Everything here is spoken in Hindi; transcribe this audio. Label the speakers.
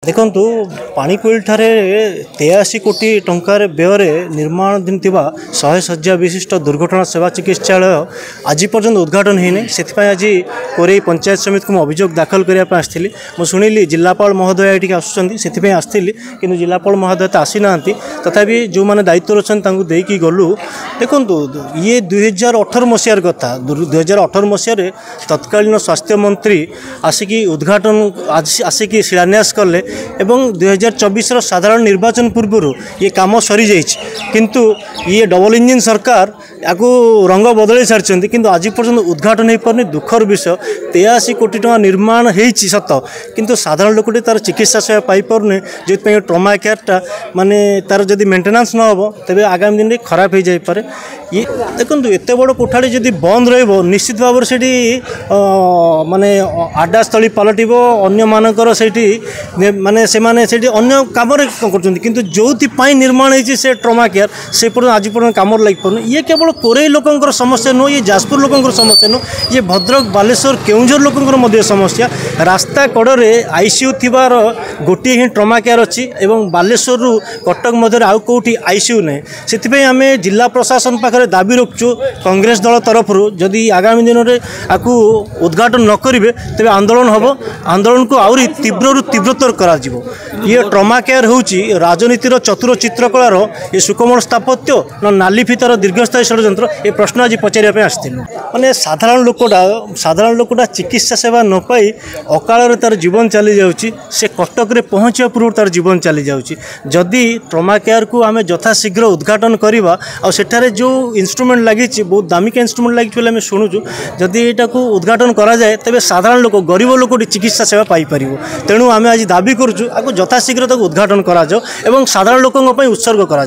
Speaker 1: देखु पाणीकोइल ठारे 83 कोटी टंकार व्यय निर्माणाधीन थिबा 100 शଯ୍या विशिष्ट दुर्घटना सेवा चिकित्सालय आज पर्यंत उद्घाटन होनी से आज कोरेई पंचायत समिति को अभियोग दाखल करने आसती शुणिली जिलापाल महोदय ये आसुँच आसती कि जिलापाल महोदय तो आसी ना तथापि जो मैंने दायित्व अच्छा देकी गलु देखु ये 2018 मसीहार कथा 2018 मसीह तत्कालीन स्वास्थ्य मंत्री आसिकी उद्घाटन आसिकी शिलान्यास कले एवं 2024 साधारण निर्वाचन पूर्व ये काम सरी जाइए किंतु ये डबल इंजिन सरकार याकू रंग बदल सारी किंतु आज पर्यंत उद्घाटन हो पारे दुखर विषय 83 कोटी टका निर्माण होती सत किंतु साधारण लोकटी तार चिकित्सा सेवा पाई पारे जो ट्रमा केयरटा माने तार जदि मेंटेनेंस न हो तेज आगामी दिन में खराब हो जाए ये देखो एत बड़ कोठाड़ी जदि बंद रही निश्चित भाव से माने आडास्थली पलटिब अन्य मानकर से माने से अन्य कम कर जो निर्माण होती से ट्रमा केयर से आज पर्यटन कम लग पार ये केवल कोरेई लोकंर समस्या नुह ये जाजपुर लोकंर समस्या नुह ये भद्रक बालेश्वर केउंझर लोकंर समस्या रास्ता कड़े आईसीयू थिबार गोटे ही ट्रमा केयर अच्छी एवं बालेश्वर कटक मध्य आउ कौटी आईसीयू ना से आम जिला प्रशासन पाखे दाबी रखुचु कांग्रेस दल तरफ जदि आगामी दिन में आपको उद्घाटन न करेंगे तेज आंदोलन हम आंदोलन को आहरी तीव्र तीव्रतर कर ये ट्रमा केयर हूँ राजनीतिर चतुर चित्रकलार ये सुकोमल स्थापत्य न नाली फितार दीर्घस्थायी षड्यंत्र ये प्रश्न आज पचारे आसती मैंने साधारण लोकटा चिकित्सा सेवा न पाई अकाल तार जीवन चली जाऊँगी से कटक रे पहुँचा पूर्व तार जीवन चली जाऊँगी जदि ट्रमा केयर को आम यथाशीघ्र उद्घाटन करवा और सेठारे जो इंस्ट्रूमेंट लगी बहुत दामिका इंस्ट्रूमेंट लगी आम शुणुचु जदि यहाँ को उद्घाटन कराए तेज साधारण लोक गरीब लोक चिकित्सा सेवा पाइपर तेणु आम आज दाबी करुँ आपको यथाशीघ्र उद्घाटन करा साधारण लोकों उत्सर्ग करा।